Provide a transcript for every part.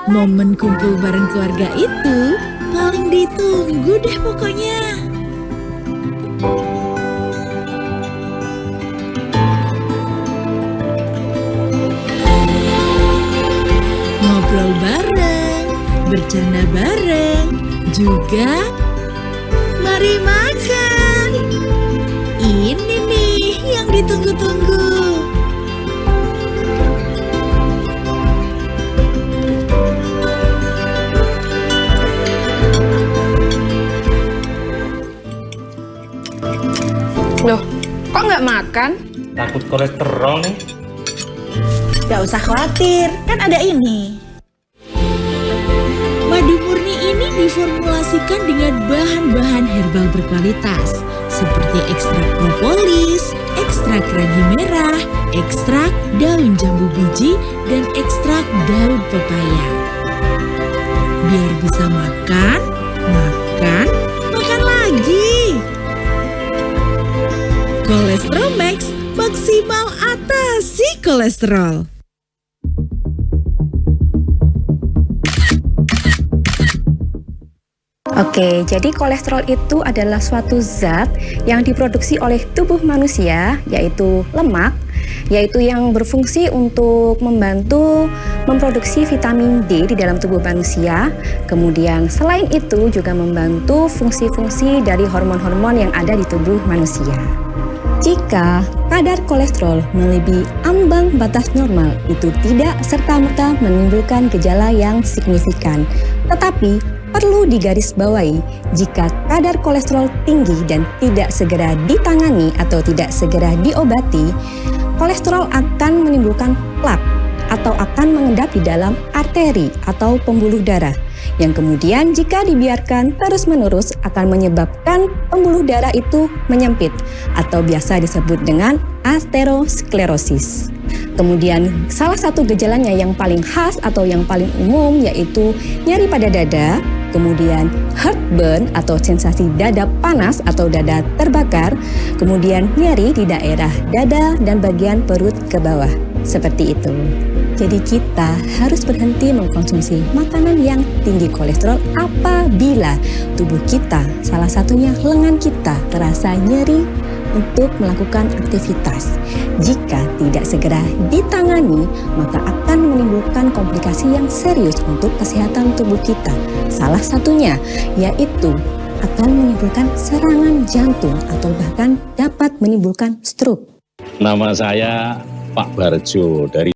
Momen kumpul bareng keluarga itu paling ditunggu deh pokoknya. Ngobrol bareng, bercanda bareng, juga mari makan. Ini nih yang ditunggu-tunggu. Loh, kok nggak makan? Takut kolesterol nih. Gak usah khawatir, kan ada ini. Madu murni ini diformulasikan dengan bahan-bahan herbal berkualitas seperti ekstrak propolis, ekstrak ragi merah, ekstrak daun jambu biji, dan ekstrak daun pepaya. Biar bisa makan, makan, makan lagi. Kolesterol Max, maksimal atasi kolesterol. Oke, jadi kolesterol itu adalah suatu zat yang diproduksi oleh tubuh manusia, yaitu lemak, yaitu yang berfungsi untuk membantu memproduksi vitamin D di dalam tubuh manusia. Kemudian selain itu juga membantu fungsi-fungsi dari hormon-hormon yang ada di tubuh manusia. Jika kadar kolesterol melebihi ambang batas normal, itu tidak serta-merta menimbulkan gejala yang signifikan. Tetapi perlu digarisbawahi, jika kadar kolesterol tinggi dan tidak segera ditangani atau tidak segera diobati, kolesterol akan menimbulkan plak atau akan mengendap di dalam arteri atau pembuluh darah, yang kemudian jika dibiarkan terus-menerus akan menyebabkan pembuluh darah itu menyempit atau biasa disebut dengan aterosklerosis. Kemudian salah satu gejalanya yang paling khas atau yang paling umum yaitu nyeri pada dada, kemudian heartburn atau sensasi dada panas atau dada terbakar, kemudian nyeri di daerah dada dan bagian perut ke bawah. Seperti itu. Jadi kita harus berhenti mengkonsumsi makanan yang tinggi kolesterol apabila tubuh kita, salah satunya lengan kita, terasa nyeri untuk melakukan aktivitas. Jika tidak segera ditangani, maka akan menimbulkan komplikasi yang serius untuk kesehatan tubuh kita. Salah satunya yaitu akan menimbulkan serangan jantung atau bahkan dapat menimbulkan stroke. Nama saya Pak Barjo dari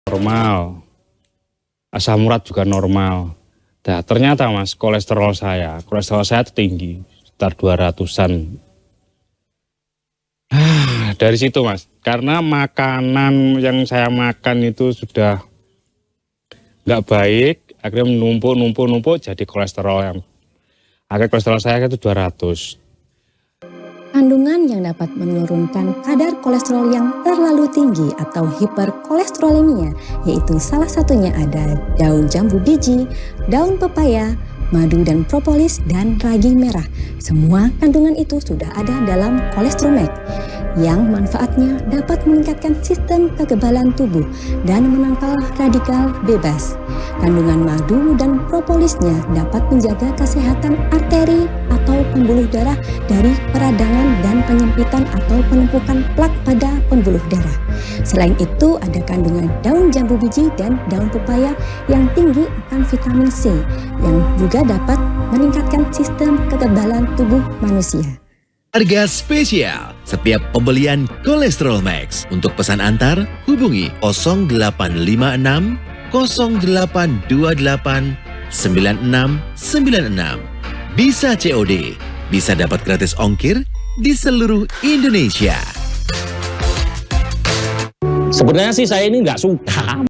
normal, asam urat juga normal. Nah, ternyata Mas, kolesterol saya itu tinggi, sekitar 200-an. Dari situ Mas, karena makanan yang saya makan itu sudah nggak baik, akhirnya numpuk jadi kolesterol yang akhirnya kolesterol saya itu 200. Kandungan yang dapat menurunkan kadar kolesterol yang terlalu tinggi atau hiperkolesterolemia, yaitu salah satunya ada daun jambu biji, daun pepaya, madu dan propolis, dan ragi merah. Semua kandungan itu sudah ada dalam Cholesterol yang manfaatnya dapat meningkatkan sistem kekebalan tubuh dan menangkal radikal bebas. Kandungan madu dan propolisnya dapat menjaga kesehatan arteri atau pembuluh darah dari peradangan dan penyempitan atau penumpukan plak pada pembuluh darah. Selain itu, ada kandungan daun jambu biji dan daun pepaya yang tinggi akan vitamin C yang juga dapat meningkatkan sistem kekebalan tubuh manusia. Harga spesial setiap pembelian Cholesterol Max. Untuk pesan antar, hubungi 0856 0828 9696. Bisa COD, bisa dapat gratis ongkir di seluruh Indonesia. Sebenarnya sih saya ini nggak suka.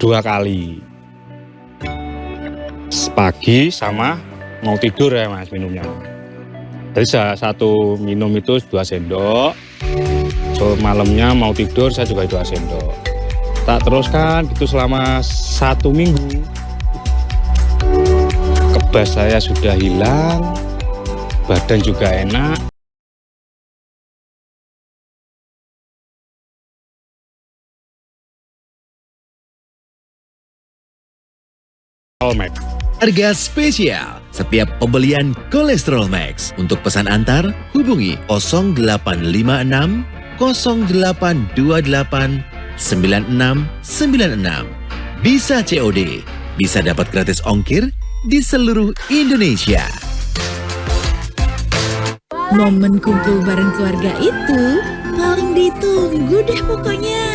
Dua kali, pagi sama mau tidur ya Mas minumnya. Jadi satu minum itu 2 sendok, so malamnya mau tidur saya juga 2 sendok. Tak teruskan itu selama 1 minggu. Kebas saya sudah hilang, badan juga enak. Harga spesial setiap pembelian Cholesterol Max. Untuk pesan antar, hubungi 0856 0828 9696. Bisa COD, bisa dapat gratis ongkir di seluruh Indonesia. Momen kumpul bareng keluarga itu paling ditunggu deh pokoknya.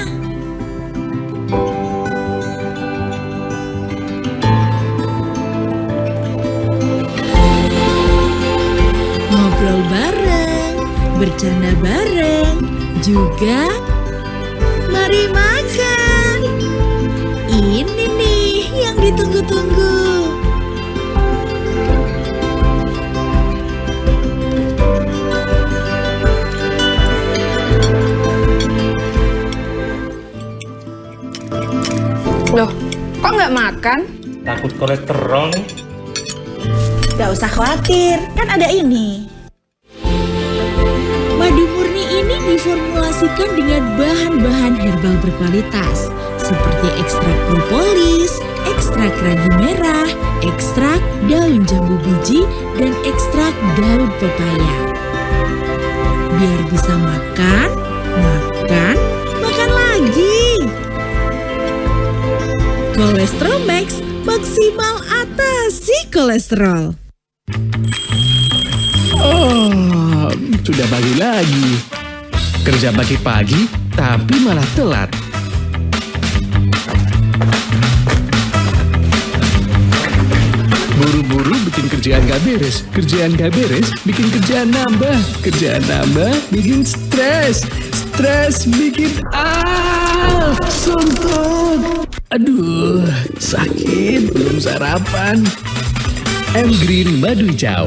Ngobrol bareng, bercanda bareng, juga mari makan. Ini nih yang ditunggu-tunggu. Loh, kok nggak makan? Takut kolesterol nih. Gak usah khawatir, kan ada ini. Madu murni ini diformulasikan dengan bahan-bahan herbal berkualitas seperti ekstrak propolis, ekstrak ragi merah, ekstrak daun jambu biji, dan ekstrak daun pepaya. Biar bisa makan, makan lagi. Kolesterol Max maksimal atasi kolesterol. Oh, sudah pagi lagi. Kerja pagi-pagi, tapi malah telat. Buru-buru bikin kerjaan gak beres. Kerjaan gak beres, bikin kerjaan nambah. Kerjaan nambah, bikin stres. Stres bikin suntuk. Aduh, sakit, belum sarapan. M-Green Madu Hijau.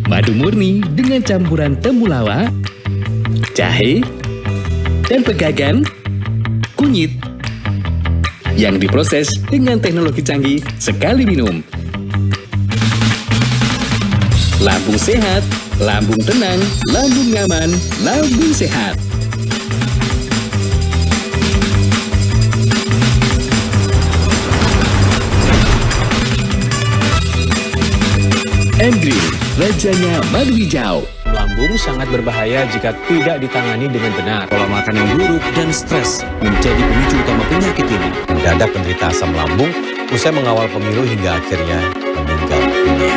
Madu murni dengan campuran temulawak, jahe, dan pegagan, kunyit. Yang diproses dengan teknologi canggih sekali minum. Lambung sehat, lambung tenang, lambung nyaman, lambung sehat. M-Green, rajanya madu hijau. Lambung sangat berbahaya jika tidak ditangani dengan benar. Pola makan yang buruk dan stres menjadi pemicu utama penyakit ini. Mendadak penderita asam lambung usai mengawal pemilu hingga akhirnya meninggal dunia.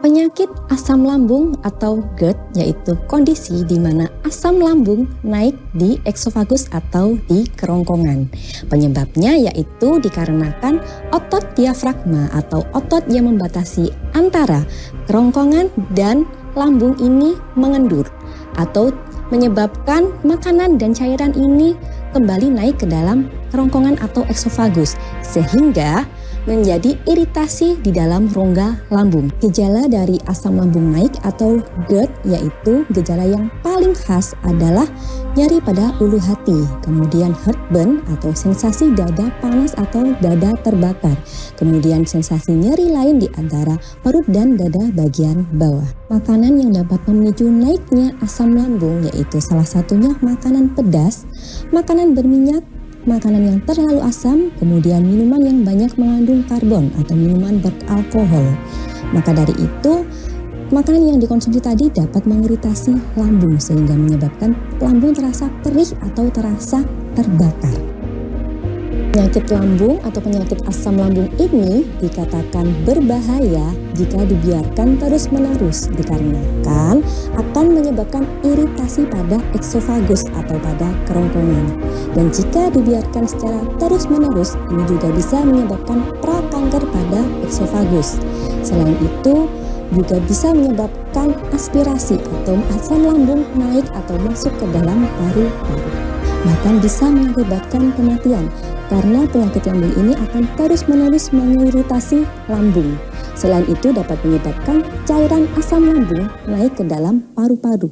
Penyakit asam lambung atau GERD yaitu kondisi di mana asam lambung naik di eksofagus atau di kerongkongan. Penyebabnya yaitu dikarenakan otot diafragma atau otot yang membatasi antara kerongkongan dan lambung ini mengendur atau menyebabkan makanan dan cairan ini kembali naik ke dalam kerongkongan atau eksofagus sehingga menjadi iritasi di dalam rongga lambung. Gejala dari asam lambung naik atau GERD yaitu gejala yang paling khas adalah nyeri pada ulu hati, kemudian heartburn atau sensasi dada panas atau dada terbakar, kemudian sensasi nyeri lain di antara perut dan dada bagian bawah. Makanan yang dapat memicu naiknya asam lambung yaitu salah satunya makanan pedas, makanan berminyak, makanan yang terlalu asam, kemudian minuman yang banyak mengandung karbon atau minuman beralkohol. Maka dari itu, makanan yang dikonsumsi tadi dapat mengiritasi lambung sehingga menyebabkan lambung terasa perih atau terasa terbakar. Penyakit lambung atau penyakit asam lambung ini dikatakan berbahaya jika dibiarkan terus-menerus dikarenakan akan menyebabkan iritasi pada eksofagus atau pada kerongkongan. Dan jika dibiarkan secara terus-menerus, ini juga bisa menyebabkan prakanker pada eksofagus. Selain itu, juga bisa menyebabkan aspirasi atau asam lambung naik atau masuk ke dalam paru-paru. Bahkan bisa mengakibatkan kematian karena penyakit lambung ini akan terus-menerus mengiritasi lambung. Selain itu dapat menyebabkan cairan asam lambung naik ke dalam paru-paru.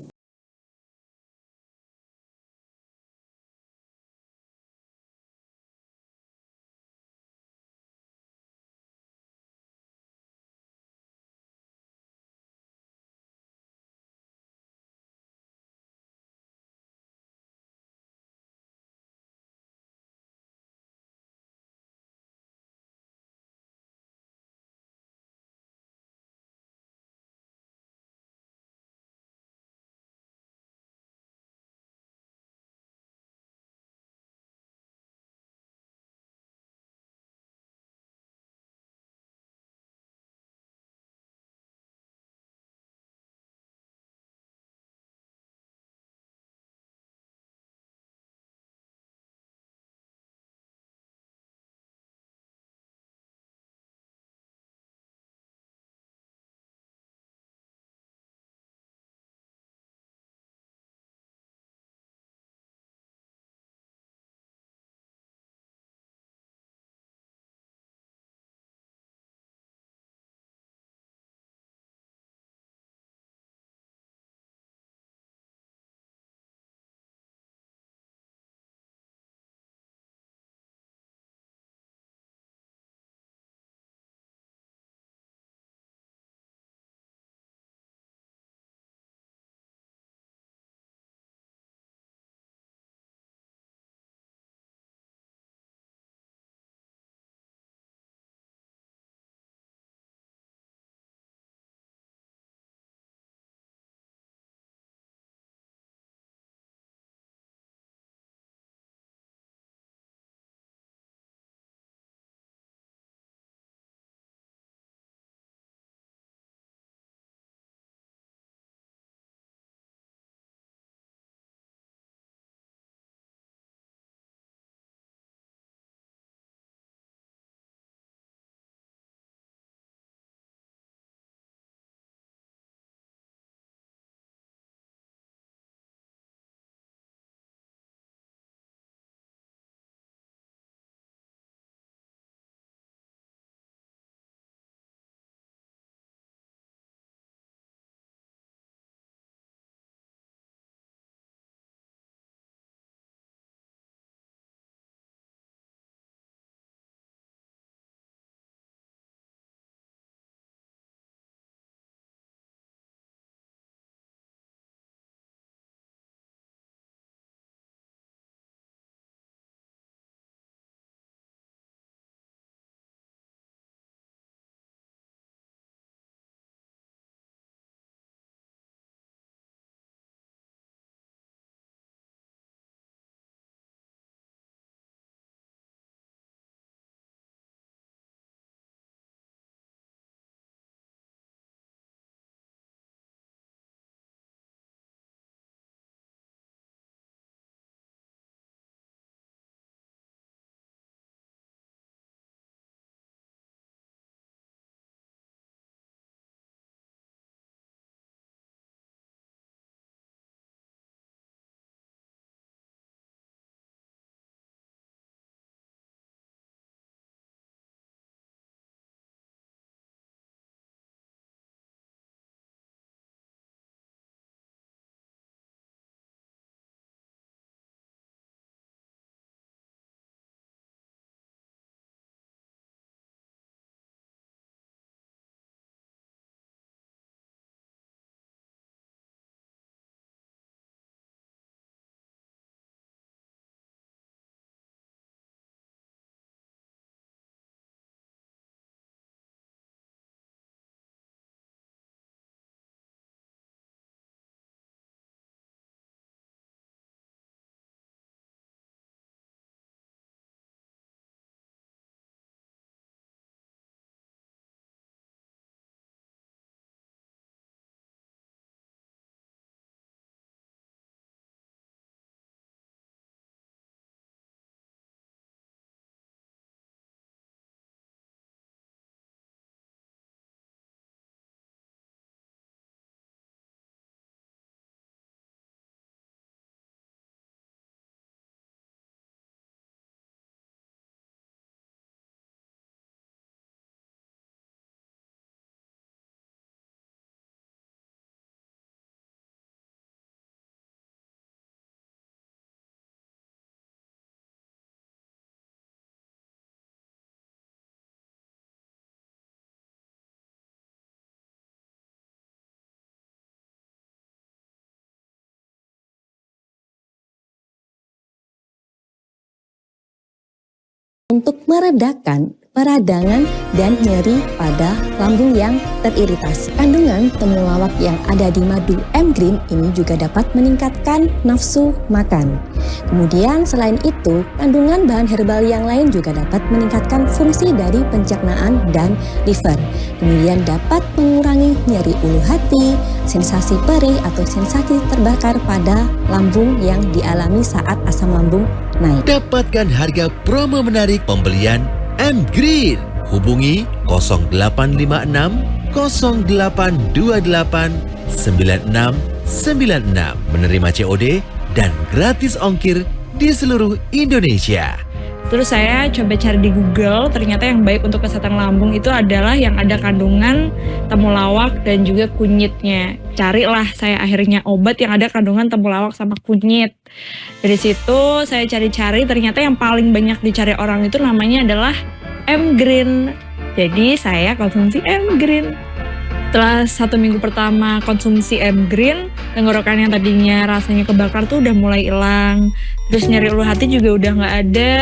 untuk meredakan peradangan dan nyeri pada lambung yang teriritasi. Kandungan temulawak yang ada di madu M-Green ini juga dapat meningkatkan nafsu makan. Kemudian selain itu, kandungan bahan herbal yang lain juga dapat meningkatkan fungsi dari pencernaan dan liver. Kemudian dapat mengurangi nyeri ulu hati, sensasi perih atau sensasi terbakar pada lambung yang dialami saat asam lambung naik. Dapatkan harga promo menarik pembelian M-Green. Hubungi 0856 0828 9696 menerima COD dan gratis ongkir di seluruh Indonesia. Terus saya coba cari di Google, ternyata yang baik untuk kesehatan lambung itu adalah yang ada kandungan temulawak dan juga kunyitnya. Carilah saya akhirnya obat yang ada kandungan temulawak sama kunyit. Dari situ saya cari-cari, ternyata yang paling banyak dicari orang itu namanya adalah M-Green. Jadi saya konsumsi M-Green. Setelah 1 minggu pertama konsumsi M-Green, tenggorokan yang tadinya rasanya kebakar tuh udah mulai hilang. Terus nyeri ulu hati juga udah nggak ada.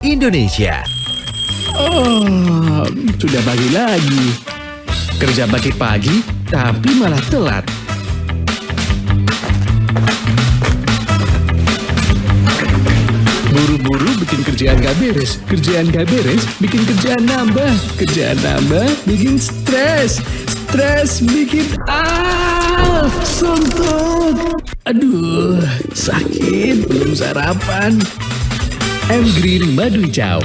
Indonesia. Oh, sudah pagi lagi. Kerja pagi-pagi, tapi malah telat. Buru-buru bikin kerjaan gak beres. Kerjaan gak beres, bikin kerjaan nambah. Kerjaan nambah, bikin stres. Stres bikin suntuk. Aduh, sakit, belum sarapan. M-Green Madu Hijau.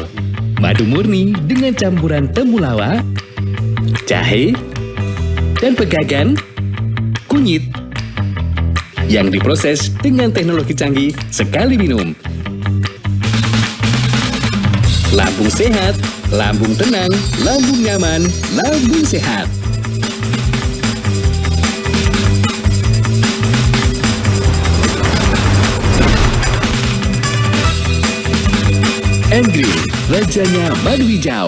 Madu murni dengan campuran temulawak, jahe, dan pegagan, kunyit yang diproses dengan teknologi canggih sekali minum. Lambung sehat, lambung tenang, lambung nyaman, lambung sehat. Green, rajanya madu hijau.